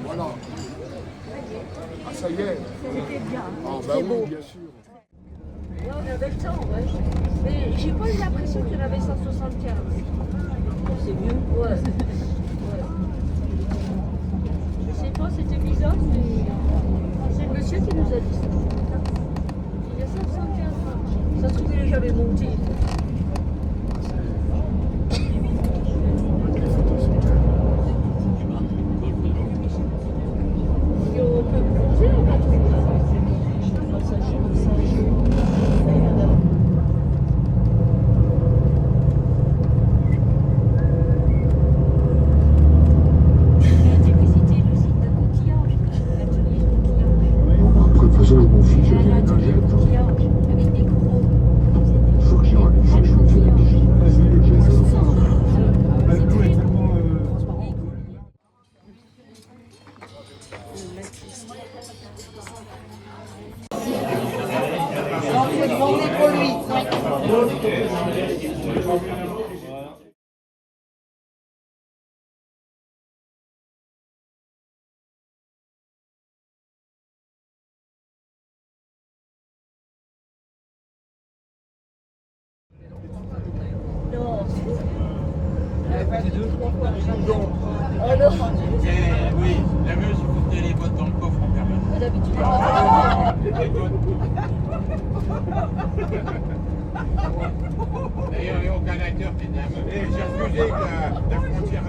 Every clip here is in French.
Voilà. Ah, ça y est. C'était bien. Ah, bah oui, bien sûr. Là, on avait le temps, ouais. Mais j'ai pas eu l'impression qu'il y en avait 175. C'est mieux. Ouais. Ouais. Je sais pas, c'était bizarre, mais c'est le monsieur qui nous a dit ça. Il y a 175. Ça se trouve, il n'est jamais monté. Et on peut monter, on va trouver. Oui, la meuse, il faut tenir les bottes dans le coffre en permanence. D'habitude, D'ailleurs, il n'y a aucun acteur qui est né à meuse. J'ai refusé que la frontière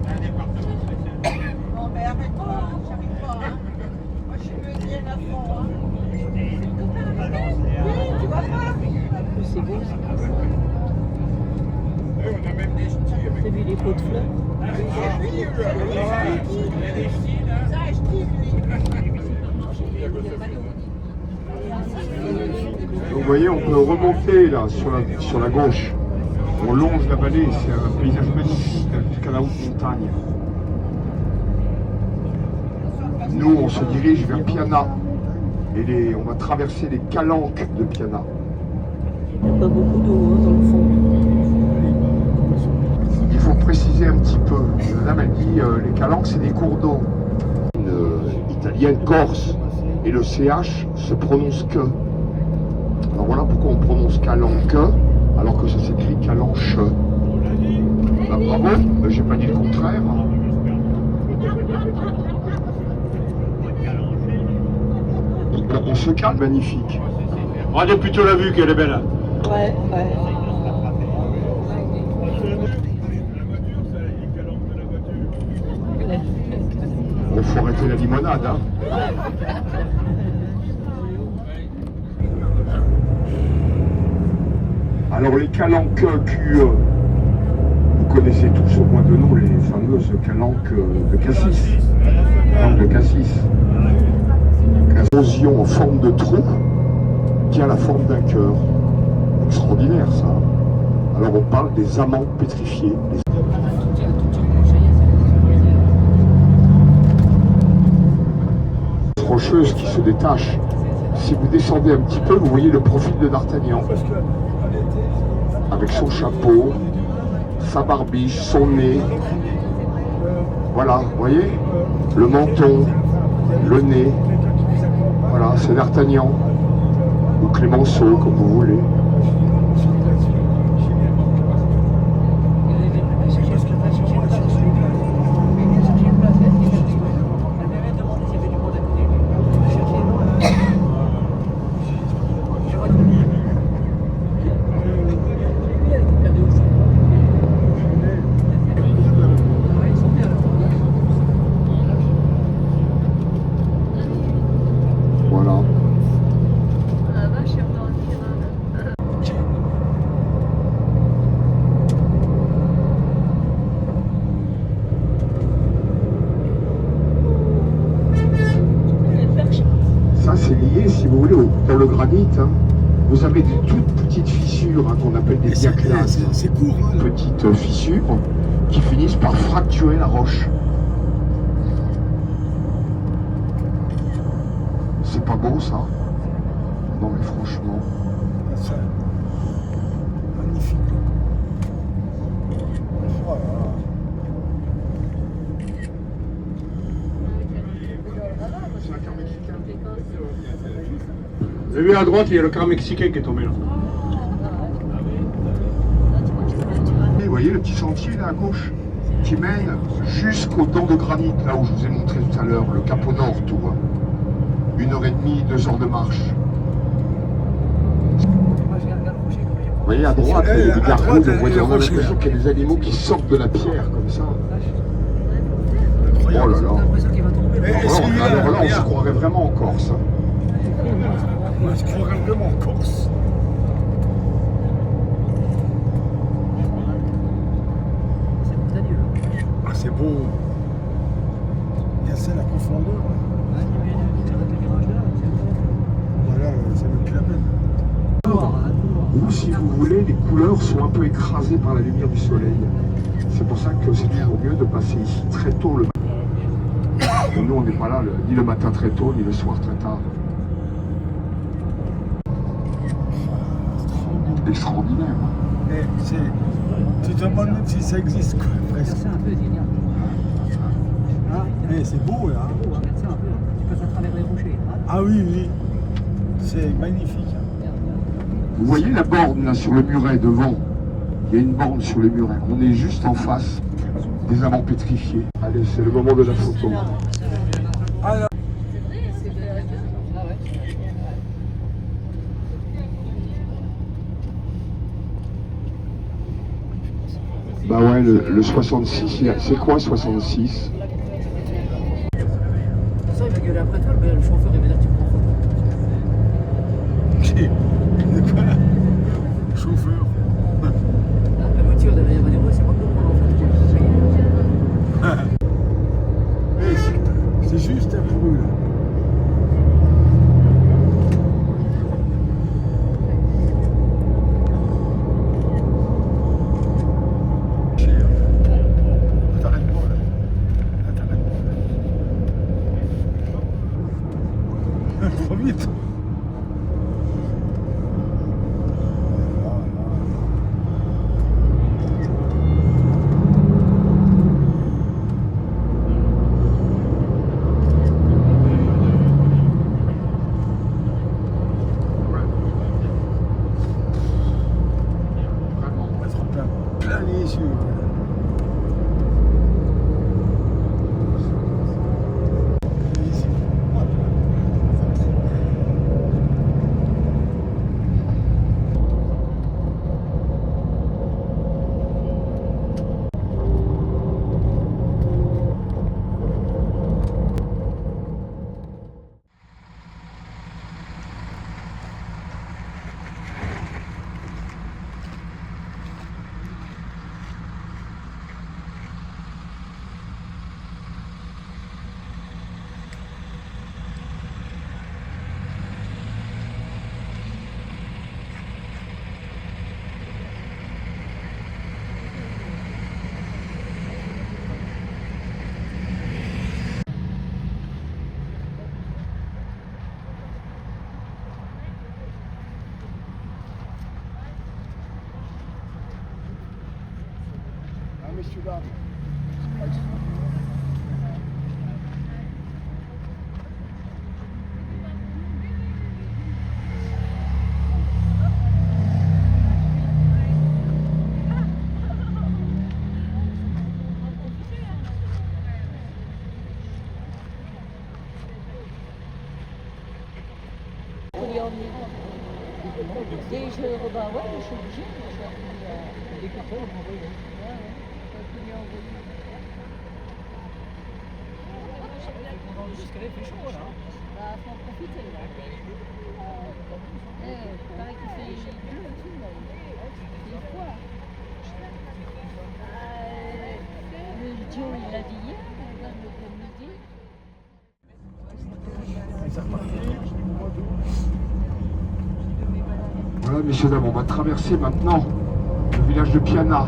un département spécial. Non mais arrête-toi, j'arrive pas. Moi je suis venue à fond. Oui, tu vois pas. c'est beau ça. On a même des ch'tis avec. T'as vu les pots de fleurs? Il y a des ch'tis là. Ça, je dis lui. Vous voyez, on peut remonter là sur la gauche. On longe la vallée, c'est un paysage magnifique jusqu'à la haute montagne. Nous, on se dirige vers Piana et on va traverser les calanques de Piana. Il n'y a pas beaucoup d'eau dans le fond. Il faut préciser un petit peu. Madame, elle dit les calanques, c'est des cours d'eau. Une italienne corse et le CH se prononce que. Alors voilà pourquoi on prononce calanque alors que ça s'écrit calanche. Bah, bravo, j'ai pas dit le contraire. On se calme, magnifique. Regardez plutôt la vue qu'elle est belle. Ouais, ouais. Il faut arrêter la limonade, hein. Alors les calanques vous connaissez tous au moins de nom les fameuses calanques de Cassis. Calanques de Cassis. Érosion en forme de trou qui a la forme d'un cœur. Extraordinaire ça. Alors on parle des amants pétrifiés. Rocheuse qui se détache. Si vous descendez un petit peu, vous voyez le profil de D'Artagnan. Avec son chapeau, sa barbiche, son nez. Voilà, vous voyez? Le menton, le nez. Voilà, c'est D'Artagnan. Ou Clémenceau, comme vous voulez. pour le granit, hein, vous avez des toutes petites fissures hein, qu'on appelle des diaclases. C'est court, hein, là. Petites fissures qui finissent par fracturer la roche. C'est pas beau ça? Non mais franchement. C'est magnifique. Oh là là. C'est un car mexicain. Vous avez vu à droite, il y a le car mexicain qui est tombé là. Et vous voyez le petit sentier là à gauche qui mène jusqu'aux dents de granit, là où je vous ai montré tout à l'heure, le cap au nord, tout. 1h30, 2 heures de marche. Vous voyez à droite, il y a des gargouilles, on a l'impression qu'il y a des animaux qui sortent de la pierre comme ça. Oh là là. Alors là, on se croirait vraiment en Corse. On se croirait vraiment en Corse. Ah, c'est beau. Il y a celle à profondeur. Voilà, c'est même plus la peine. Ou si vous voulez, les couleurs sont un peu écrasées par la lumière du soleil. C'est pour ça que c'est toujours mieux de passer ici très tôt le matin. Nous, on n'est pas là ni le matin très tôt, ni le soir très tard. Extraordinaire. Mais tu te demandes même si ça existe, quoi, presque. C'est un peu génial. Ah, mais c'est beau, là. C'est beau, regarde ça un peu. Tu passes à travers les rochers. Ah oui, oui. C'est magnifique. Vous voyez la borne là sur le muret devant? Il y a une borne sur le muret. On est juste en face des amants pétrifiés. Allez, c'est le moment de la photo. Bah ouais, le 66, c'est quoi 66? Ça, il va gueuler après toi, le chauffeur, il va dire tu prends photo. De quoi là? Chauffeur. La voiture, il va dire c'est moi qui vais prendre en photo. C'est juste un peu là. T'arrêtes-moi là. T'arrêtes-moi. Trop vite. Plein les yeux. Ah, messieurs, dames. Déjà, bah ouais, je suis obligée. Les cartons, on m'envoie. Ouais, ouais. Jusqu'à là, il fait chaud, là. Bah, faut en profiter, là. Pareil qu'il fait bleu et tout, là. Il fait froid. Le Joe, il l'a dit hier, dans le midi. Ça repartit au mois d'août. Voilà, messieurs, dames, on va traverser maintenant le village de Piana,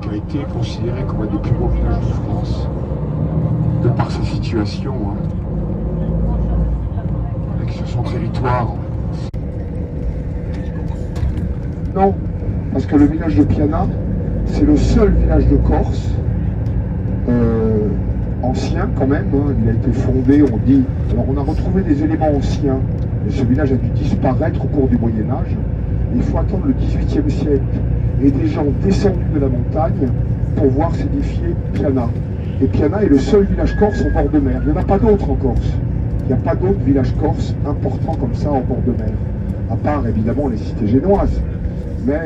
qui a été considéré comme un des plus beaux villages de France, de par sa situation, avec sur son territoire. Non, parce que le village de Piana, c'est le seul village de Corse, ancien quand même, il a été fondé, on dit. Alors on a retrouvé des éléments anciens, mais ce village a dû disparaître au cours du Moyen-Âge. Il faut attendre le XVIIIe siècle et des gens descendus de la montagne pour voir s'édifier Piana. Et Piana est le seul village corse en bord de mer. Il n'y en a pas d'autres en Corse. Il n'y a pas d'autres villages corse importants comme ça en bord de mer. À part évidemment les cités génoises. Mais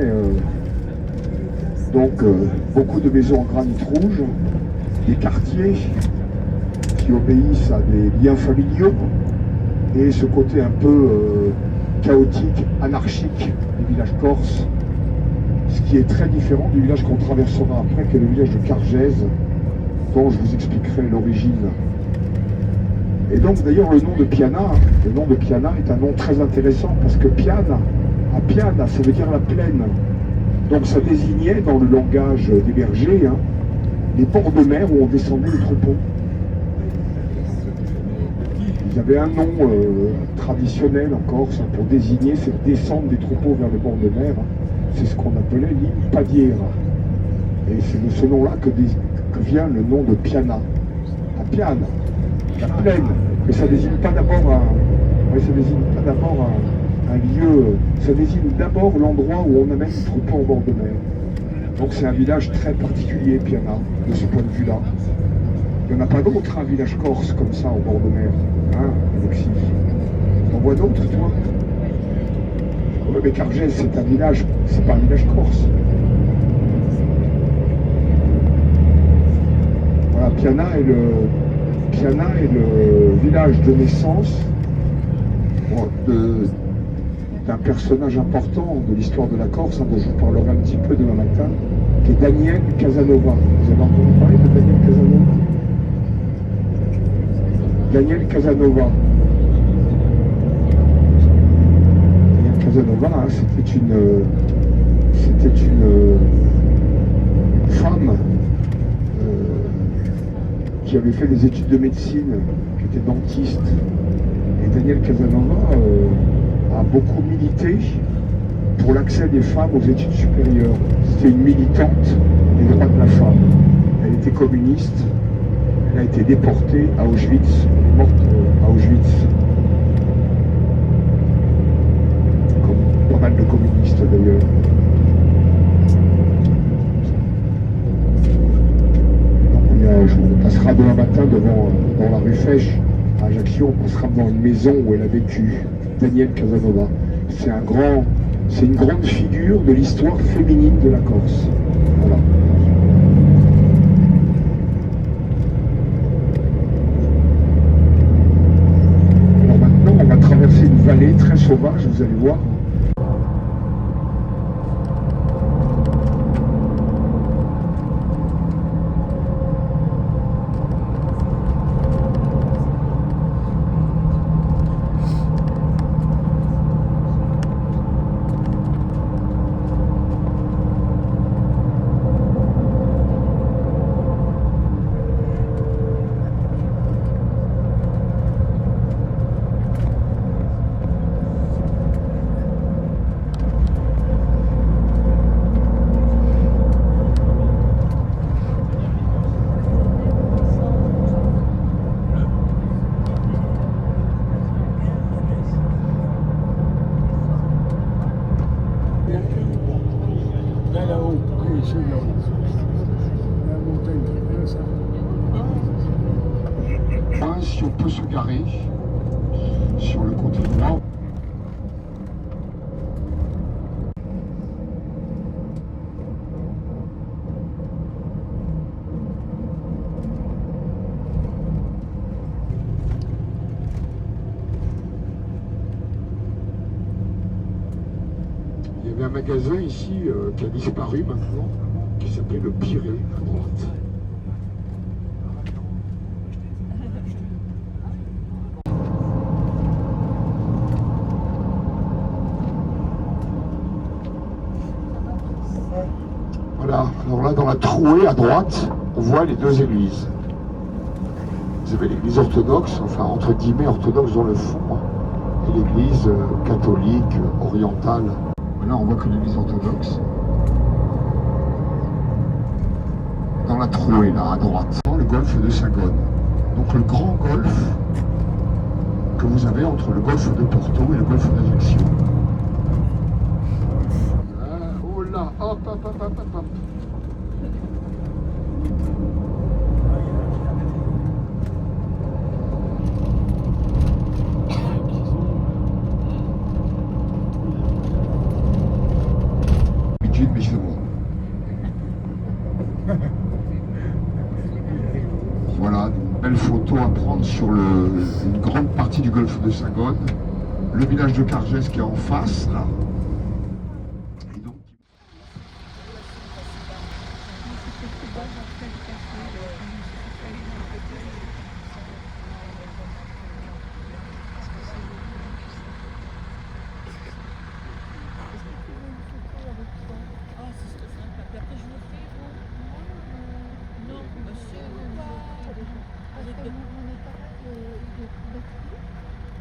beaucoup de maisons en granit rouge, des quartiers qui obéissent à des liens familiaux et ce côté un peu chaotique, anarchique du village corse, ce qui est très différent du village qu'on traversera après, qui est le village de Cargèse, dont je vous expliquerai l'origine. Et donc d'ailleurs le nom de Piana est un nom très intéressant parce que Piana, à Piana, ça veut dire la plaine. Donc ça désignait dans le langage des bergers les ports de mer où on descendait les troupeaux. Ils avaient un nom traditionnel en Corse pour désigner cette descente des troupeaux vers le bord de mer. C'est ce qu'on appelait l'île Padiera. Et c'est de ce nom-là que vient le nom de Piana. À Piana, la plaine. Mais ça désigne pas d'abord un lieu, ça désigne d'abord l'endroit où on amène les troupeaux en bord de mer. Donc c'est un village très particulier, Piana, de ce point de vue-là. Il n'y en a pas d'autres, un village corse comme ça au bord de mer, Alexis. T'en vois d'autres, toi? Oui, mais Cargèse, c'est un village, c'est pas un village corse. Voilà, Piana est le village de naissance d'un personnage important de l'histoire de la Corse, dont je vous parlerai un petit peu demain matin, qui est Daniel Casanova. Vous avez entendu parler de Daniel Casanova? Daniel Casanova. Daniel Casanova, c'était une femme qui avait fait des études de médecine, qui était dentiste. Et Daniel Casanova a beaucoup milité pour l'accès des femmes aux études supérieures. C'était une militante des droits de la femme. Elle était communiste, elle a été déportée à Auschwitz, elle est morte à Auschwitz. Comme pas mal de communistes d'ailleurs. On passera demain matin dans la rue Fèche à Ajaccio, on passera devant une maison où elle a vécu, Daniel Casanova. C'est une grande figure de l'histoire féminine de la Corse. Voilà. Alors maintenant, on va traverser une vallée très sauvage, vous allez voir. Si on peut se garer sur le côté droit. Il y avait un magasin ici qui a disparu maintenant, qui s'appelait le Pirée à droite. Voilà, alors là dans la trouée à droite, on voit les deux églises. Vous avez l'église orthodoxe, enfin entre guillemets orthodoxe dans le fond, hein, et l'église catholique orientale. Là on voit que l'église orthodoxe. Dans la trouée là à droite, dans le golfe de Sagone. Donc le grand golfe que vous avez entre le golfe de Porto et le golfe d'Ajaccio. Voilà, oh là, hop, hop, hop, hop, hop, hop. Mais c'est bon. Voilà, une belle photo à prendre sur une grande partie du golfe de Sagone. Le village de Cargès qui est en face, là. Et donc... Ah, c'est très sympa. Puis après, je vous fais, vous? Non, monsieur,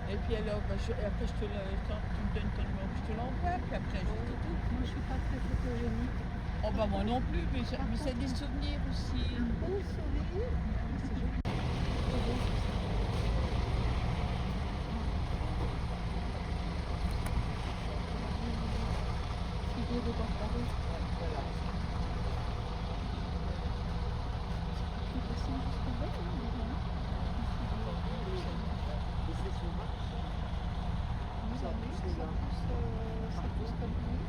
et puis alors, bah, après, tu me donnes ton numéro, je te l'envoie, puis après, je te dis. Moi, je suis pas très photogénique. Oh, bah, moi non plus, mais c'est des souvenirs aussi. Un beau sourire. Idée de Paris. Tu descends jusqu'au bas, déjà. Ça pousse comme lui.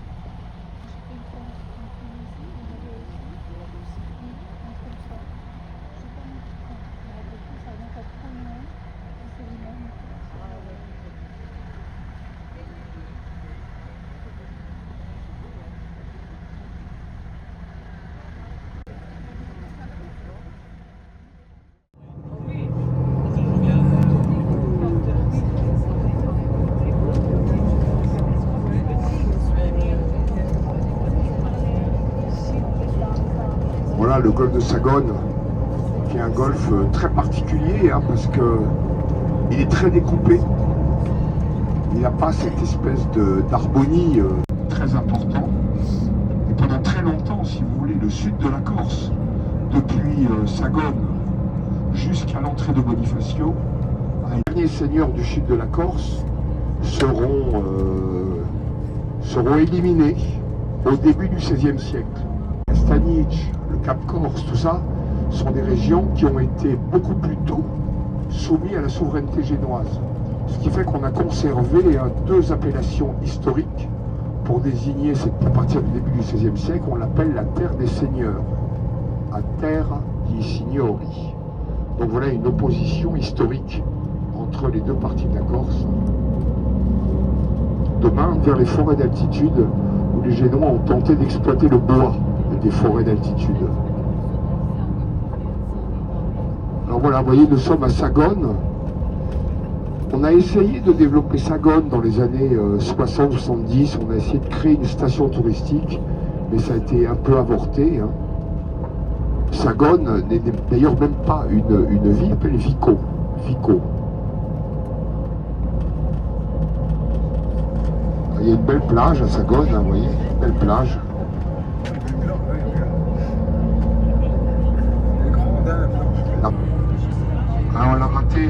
J'ai fait une fois en Tunisie, on avait aussi un comme ça. Je sais pas mon petit mais avec tout ça vient pas trop loin. C'est les mêmes. Voilà le golfe de Sagone, qui est un golfe très particulier, hein, parce que il est très découpé. Il n'y a pas cette espèce d'harmonie très important. Et pendant très longtemps, si vous voulez, le sud de la Corse, depuis Sagone jusqu'à l'entrée de Bonifacio, les derniers seigneurs du sud de la Corse seront éliminés au début du XVIe siècle. Stanic, le Cap Corse, tout ça, sont des régions qui ont été beaucoup plus tôt soumises à la souveraineté génoise. Ce qui fait qu'on a conservé deux appellations historiques pour désigner, à partir du début du XVIe siècle, on l'appelle la terre des seigneurs, a terra di signori. Donc voilà une opposition historique entre les deux parties de la Corse. Demain, vers les forêts d'altitude, où les Génois ont tenté d'exploiter le bois des forêts d'altitude. Alors voilà, vous voyez, nous sommes à Sagone. On a essayé de développer Sagone dans les années 60-70. On a essayé de créer une station touristique, mais ça a été un peu avorté, hein. Sagone n'est d'ailleurs même pas une ville, appelée Vico. Vico. Il y a une belle plage à Sagone, hein, vous voyez, une belle plage. Ah, on l'a raté.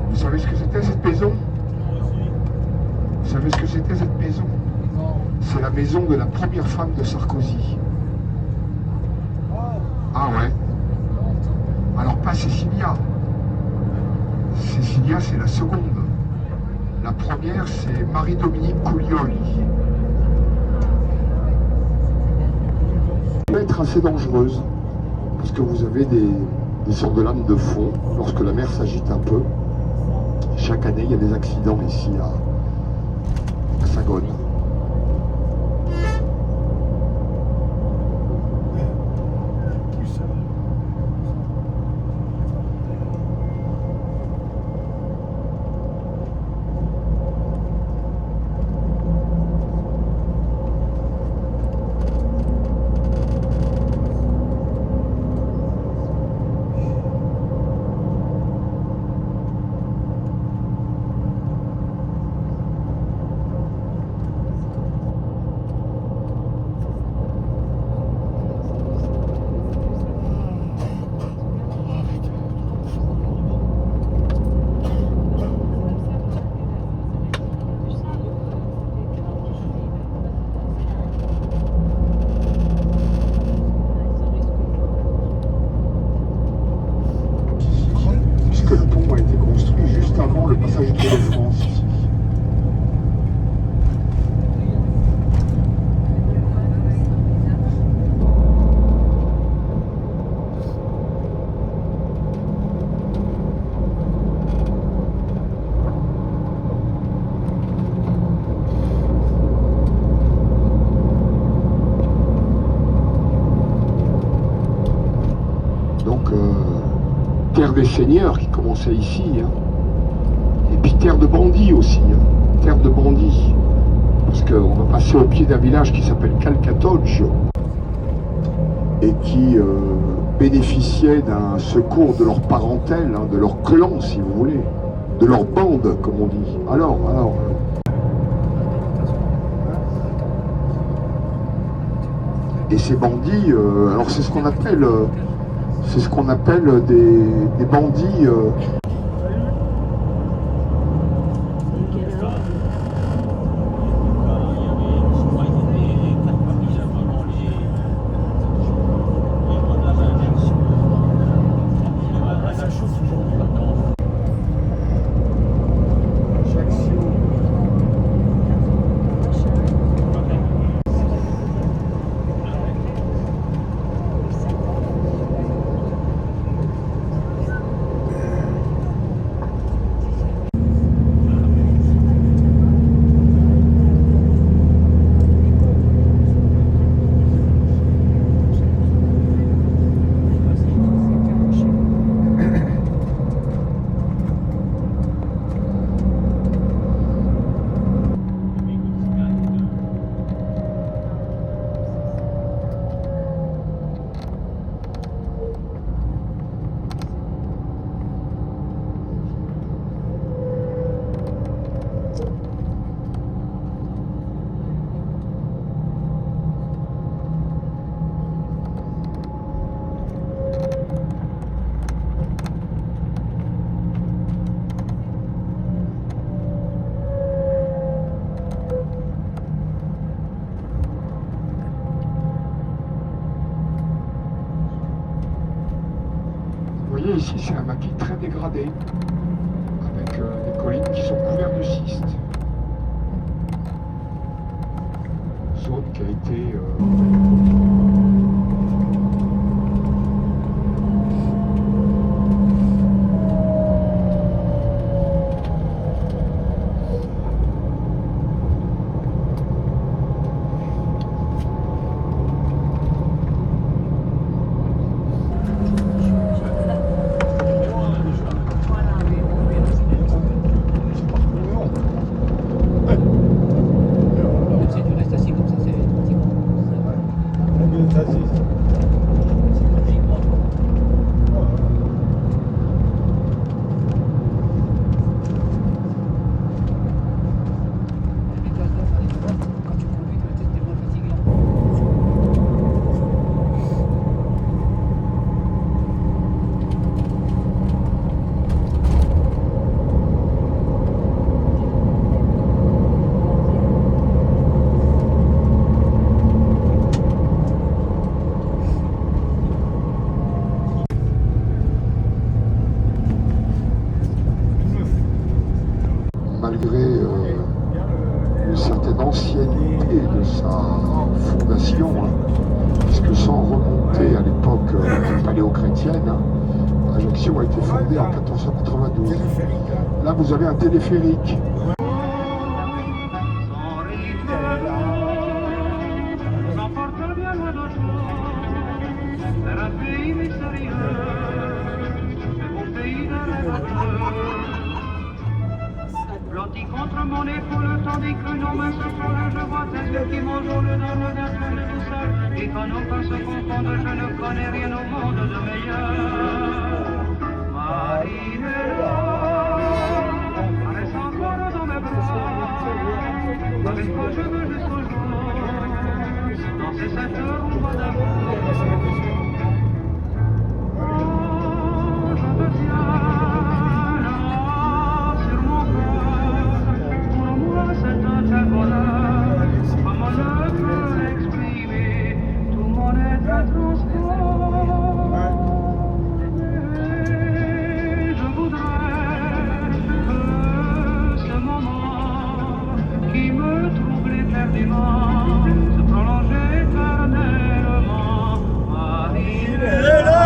Vous savez ce que c'était cette maison? Vous savez ce que c'était cette maison? C'est la maison de la première femme de Sarkozy. Ah ouais. Alors pas Cécilia. Cécilia, c'est la seconde. La première, c'est Marie-Dominique Coulioli. Elle peut être assez dangereuse, parce que vous avez des sortes de lames de fond lorsque la mer s'agite un peu. Chaque année, il y a des accidents ici à Sagone. des seigneurs qui commençaient ici. Hein. Et puis terre de bandits aussi. Hein. Terre de bandits. Parce qu'on va passer au pied d'un village qui s'appelle Calcatoggio et qui bénéficiait d'un secours de leur parentèle, hein, de leur clan si vous voulez, de leur bande comme on dit. Alors. Et ces bandits, alors c'est ce qu'on appelle des bandits. Vous voyez ici, c'est un maquis très dégradé, avec des collines qui sont couvertes de schiste. Zone qui a été... Si tu restes assis comme ça, c'est pratique. Quand tu conduis, tu es moins fatigué. malgré une certaine ancienneté de sa fondation, hein, puisque sans remonter à l'époque paléochrétienne, hein, Ajaccio a été fondée en 1492. Là, vous avez un téléphérique. Blotti contre mon épaule, tandis que nos mains se frôlent, je vois tes yeux qui m'enjôlent dans l'odeur de douceur. Et quand nos pas se confondent, je ne connais rien au monde de meilleur. Marie est là, reste encore dans mes bras, avec toi je veux jusqu'au jour, danser cette rumba d'amour. Oh, je te tiens là sur mon cœur, pour moi c'est un tel bonheur, comment je peux l'exprimer, tout mon être transport. Et je voudrais que ce moment qui me trouble éperdument se prolonge éternellement. Marie est là.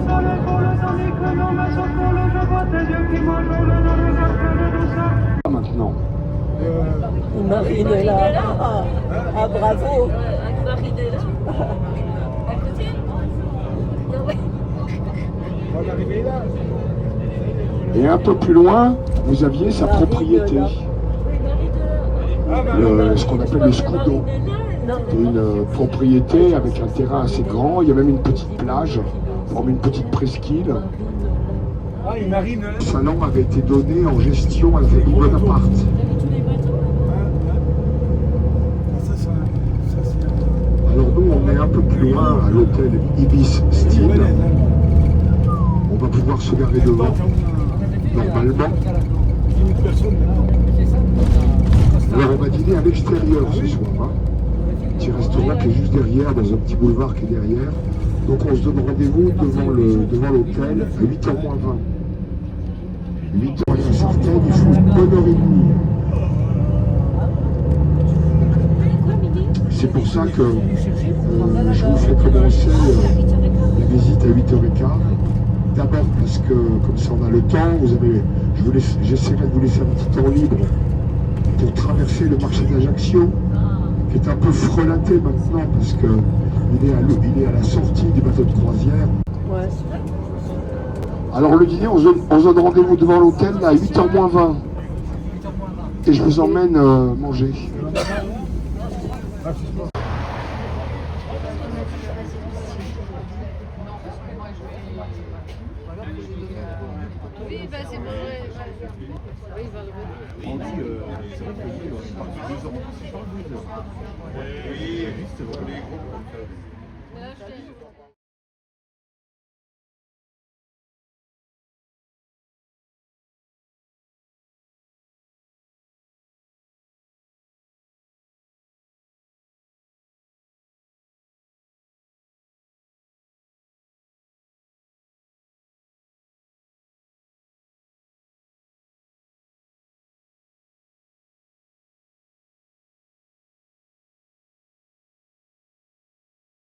sur l'épaule, tandis que l'on me secoue, je vois tes yeux qui m'enjôlent dans le regard plein de douceur. Maintenant. Marine est là. Ah, bravo. Marine est là. Elle te tient? Non, ouais. On arrive là. Et un peu plus loin, vous aviez sa propriété. Ce qu'on appelle le scudo. Une propriété avec un terrain assez grand. Il y a même une petite plage, forme une petite presqu'île. Ah, il marine. Sa nom avait été donné en gestion à la famille Bonaparte. Alors nous, on est un peu plus loin à l'hôtel Ibis Style. On va pouvoir se garer devant, normalement. Alors on va dîner à l'extérieur ce soir. Hein. Petit restaurant qui est juste derrière, dans un petit boulevard qui est derrière. Donc on se donne rendez-vous devant l'hôtel à 8h moins 20. 8h certaines, il faut une bonne heure et demie. C'est pour ça que je vous fais commencer la visite à 8h15. D'abord parce que comme ça on a le temps, j'essaierai de vous laisser un petit temps libre pour traverser le marché d'Ajaccio, qui est un peu frelaté maintenant parce qu'il est à la sortie du bateau de croisière. Ouais. Alors le dîner, on se donne rendez-vous devant l'hôtel à 8h moins 20. Et je vous emmène manger. Oui, bah c'est bon. Oui, il va revenir. On dit, c'est vrai que lui, on parle de 2 ans. C'est pas 12 heures. Oui, juste, c'est vraiment les gros. Mais là, je